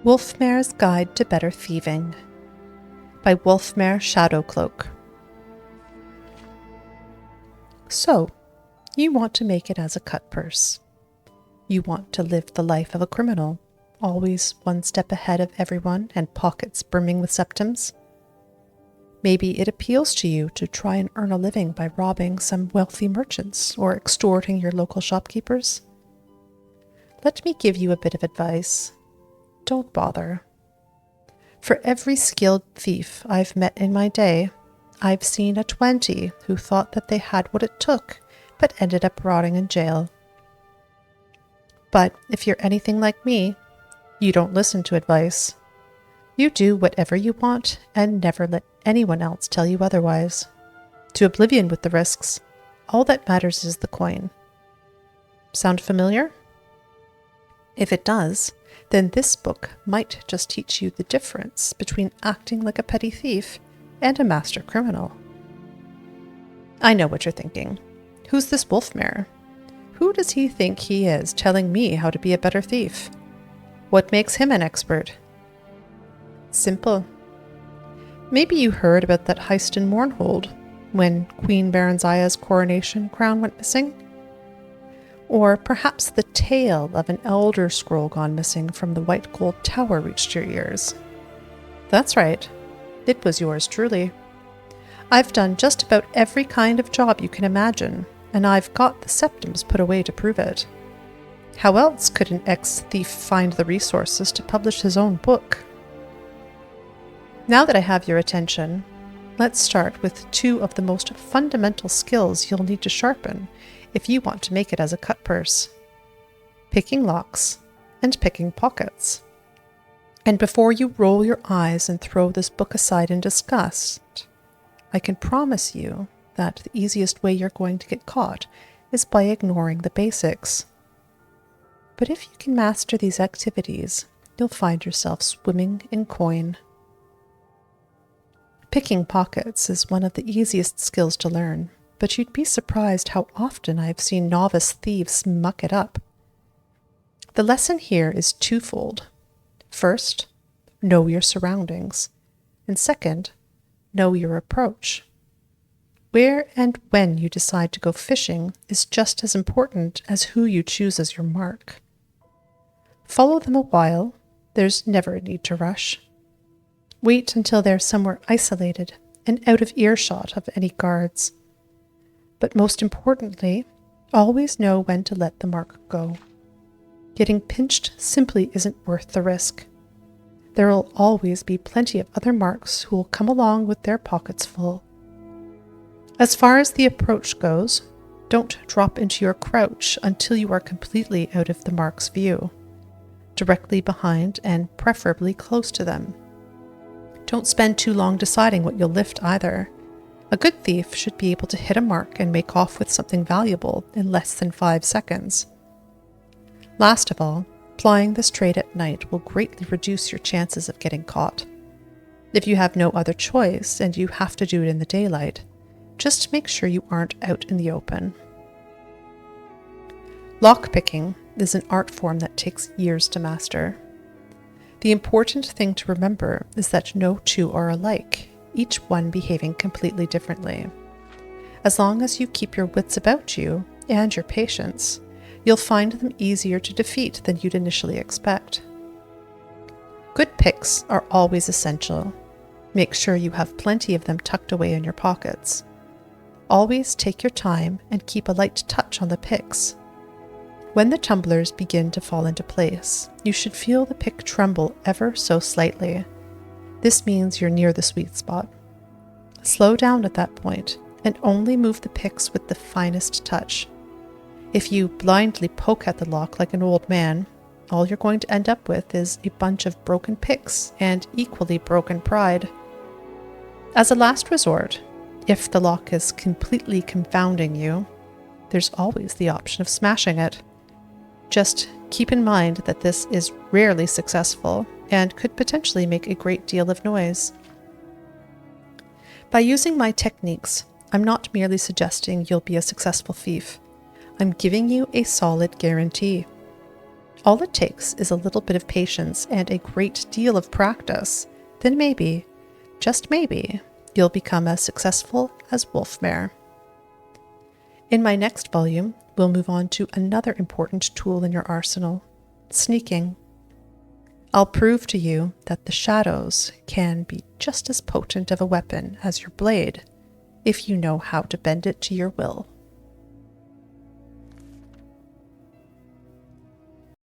Wolfmare's Guide to Better Thieving by Wolfmare Shadowcloak. So, you want to make it as a cut purse. You want to live the life of a criminal, always one step ahead of everyone and pockets brimming with septims. Maybe it appeals to you to try and earn a living by robbing some wealthy merchants or extorting your local shopkeepers. Let me give you a bit of advice. Don't bother. For every skilled thief I've met in my day, I've seen a 20 who thought that they had what it took, but ended up rotting in jail. But if you're anything like me, you don't listen to advice. You do whatever you want and never let anyone else tell you otherwise. To oblivion with the risks, all that matters is the coin. Sound familiar? If it does, then this book might just teach you the difference between acting like a petty thief and a master criminal. I know what you're thinking. Who's this Wolfmare? Who does he think he is telling me how to be a better thief? What makes him an expert? Simple. Maybe you heard about that heist in Mournhold, when Queen Baronzia's coronation crown went missing? Or perhaps the tale of an elder scroll gone missing from the White Gold Tower reached your ears. That's right. It was yours truly. I've done just about every kind of job you can imagine, and I've got the septims put away to prove it. How else could an ex-thief find the resources to publish his own book? Now that I have your attention, let's start with two of the most fundamental skills you'll need to sharpen if you want to make it as a cut purse: picking locks and picking pockets. And before you roll your eyes and throw this book aside in disgust, I can promise you that the easiest way you're going to get caught is by ignoring the basics. But if you can master these activities, you'll find yourself swimming in coin. Picking pockets is one of the easiest skills to learn, but you'd be surprised how often I've seen novice thieves muck it up. The lesson here is twofold. First, know your surroundings, and second, know your approach. Where and when you decide to go fishing is just as important as who you choose as your mark. Follow them a while. There's never a need to rush. Wait until they're somewhere isolated and out of earshot of any guards. But most importantly, always know when to let the mark go. Getting pinched simply isn't worth the risk. There will always be plenty of other marks who will come along with their pockets full. As far as the approach goes, don't drop into your crouch until you are completely out of the mark's view. Directly behind and preferably close to them. Don't spend too long deciding what you'll lift either. A good thief should be able to hit a mark and make off with something valuable in less than 5 seconds. Last of all, plying this trade at night will greatly reduce your chances of getting caught. If you have no other choice and you have to do it in the daylight, just make sure you aren't out in the open. Lockpicking is an art form that takes years to master. The important thing to remember is that no two are alike, each one behaving completely differently. As long as you keep your wits about you and your patience, you'll find them easier to defeat than you'd initially expect. Good picks are always essential. Make sure you have plenty of them tucked away in your pockets. Always take your time and keep a light touch on the picks. When the tumblers begin to fall into place, you should feel the pick tremble ever so slightly. This means you're near the sweet spot. Slow down at that point and only move the picks with the finest touch. If you blindly poke at the lock like an old man, all you're going to end up with is a bunch of broken picks and equally broken pride. As a last resort, if the lock is completely confounding you, there's always the option of smashing it. Just keep in mind that this is rarely successful and could potentially make a great deal of noise. By using my techniques, I'm not merely suggesting you'll be a successful thief. I'm giving you a solid guarantee. All it takes is a little bit of patience and a great deal of practice. Then maybe, just maybe, you'll become as successful as Wolfmare. In my next volume, we'll move on to another important tool in your arsenal, sneaking. I'll prove to you that the shadows can be just as potent of a weapon as your blade, if you know how to bend it to your will.